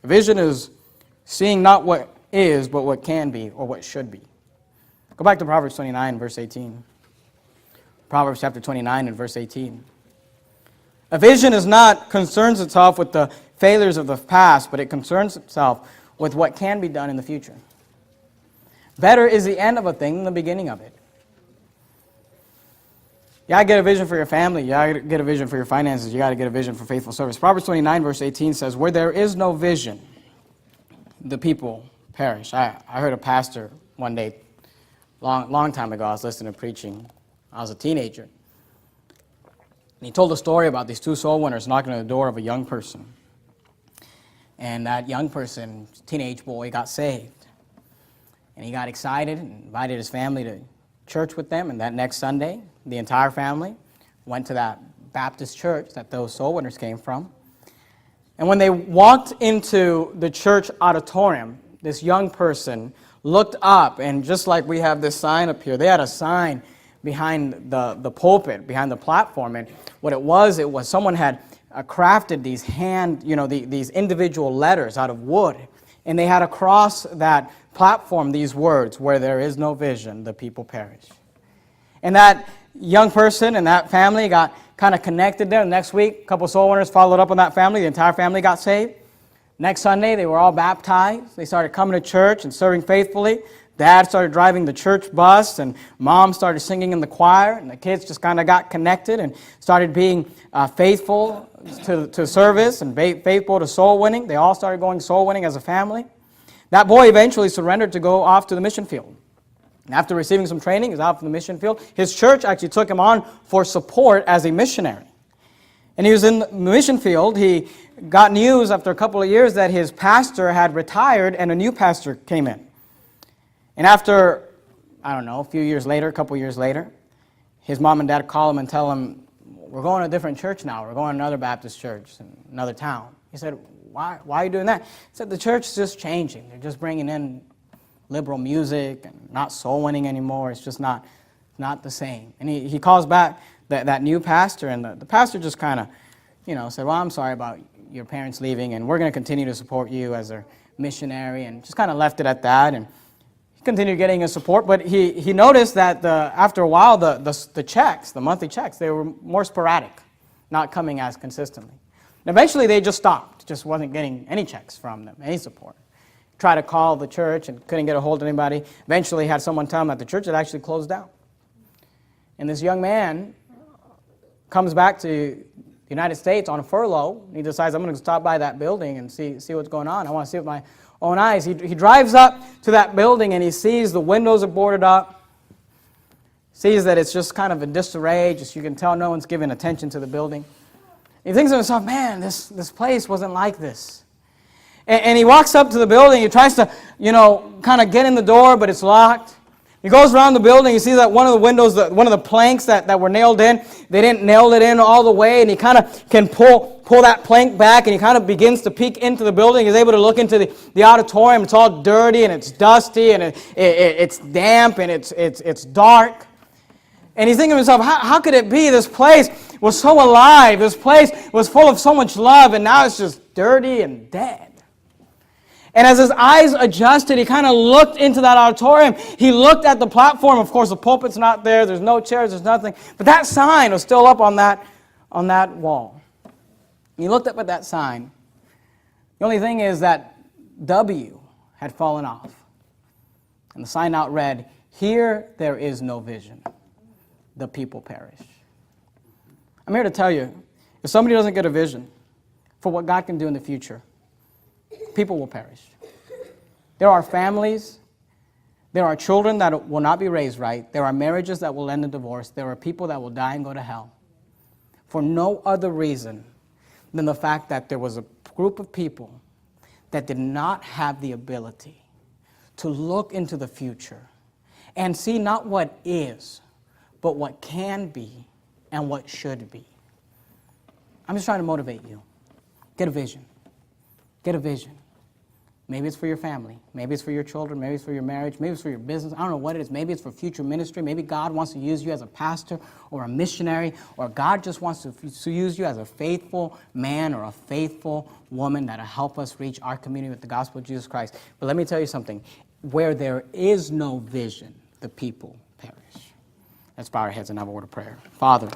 A vision is seeing not what is, but what can be or what should be. Go back to Proverbs 29, verse 18. Proverbs chapter 29 and verse 18. A vision concerns itself with the failures of the past, but it concerns itself with what can be done in the future. Better is the end of a thing than the beginning of it. You got to get a vision for your family. You got to get a vision for your finances. You got to get a vision for faithful service. Proverbs 29, verse 18 says, where there is no vision, the people perish. I heard a pastor one day, long time ago, I was listening to preaching. I was a teenager. And he told a story about these two soul winners knocking on the door of a young person. And that young person, teenage boy, got saved. And he got excited and invited his family to church with them. And that next Sunday, the entire family went to that Baptist church that those soul winners came from. And when they walked into the church auditorium, this young person looked up, and just like we have this sign up here, they had a sign behind the pulpit, behind the platform. And what it was someone had crafted these individual letters out of wood. And they had across that platform these words, where there is no vision, the people perish. And that young person and that family got kind of connected there. The next week, a couple of soul winners followed up on that family. The entire family got saved. Next Sunday, they were all baptized. They started coming to church and serving faithfully. Dad started driving the church bus, and Mom started singing in the choir, and the kids just kind of got connected and started being faithful to service and faithful to soul winning. They all started going soul winning as a family. That boy eventually surrendered to go off to the mission field. And after receiving some training, he was out from the mission field. His church actually took him on for support as a missionary. And he was in the mission field. He got news after a couple of years that his pastor had retired and a new pastor came in. And after, a couple years later, his mom and dad call him and tell him, we're going to a different church now. We're going to another Baptist church in another town. He said, why are you doing that? He said, the church is just changing. They're just bringing in liberal music and not soul winning anymore. It's just not the same. And he calls back that new pastor, and the pastor just kind of, said, well, I'm sorry about your parents leaving, and we're going to continue to support you as their missionary, and just kind of left it at that. And continued getting his support, but he noticed that after a while, the checks, the monthly checks, they were more sporadic, not coming as consistently. And eventually, they just stopped. Just wasn't getting any checks from them, any support. Tried to call the church and couldn't get a hold of anybody. Eventually, had someone tell him that the church had actually closed down. And this young man comes back to the United States on a furlough. He decides, I'm going to stop by that building and see what's going on. I want to see with my own eyes. He drives up to that building and he sees the windows are boarded up. Sees that it's just kind of in disarray. Just you can tell no one's giving attention to the building. He thinks to himself, man, this place wasn't like this. And he walks up to the building. He tries to, kind of get in the door, but it's locked. He goes around the building. He sees that one of the windows, one of the planks that were nailed in, they didn't nail it in all the way, and he kind of can pull that plank back, and he kind of begins to peek into the building. He's able to look into the auditorium. It's all dirty, and it's dusty, and it's damp, and it's dark. And he's thinking to himself, how could it be? This place was so alive. This place was full of so much love, and now it's just dirty and dead. And as his eyes adjusted, he kind of looked into that auditorium. He looked at the platform. Of course, the pulpit's not there. There's no chairs. There's nothing. But that sign was still up on that wall. He looked up at that sign. The only thing is that W had fallen off. And the sign out read, "Here there is no vision. The people perish." I'm here to tell you, if somebody doesn't get a vision for what God can do in the future, people will perish. There are families, there are children that will not be raised right, there are marriages that will end in divorce, there are people that will die and go to hell for no other reason than the fact that there was a group of people that did not have the ability to look into the future and see not what is, but what can be and what should be. I'm just trying to motivate you. Get a vision. Get a vision. Maybe it's for your family. Maybe it's for your children. Maybe it's for your marriage. Maybe it's for your business. I don't know what it is. Maybe it's for future ministry. Maybe God wants to use you as a pastor or a missionary, or God just wants to use you as a faithful man or a faithful woman that'll help us reach our community with the gospel of Jesus Christ. But let me tell you something. Where there is no vision, the people perish. Let's bow our heads and have a word of prayer. Father,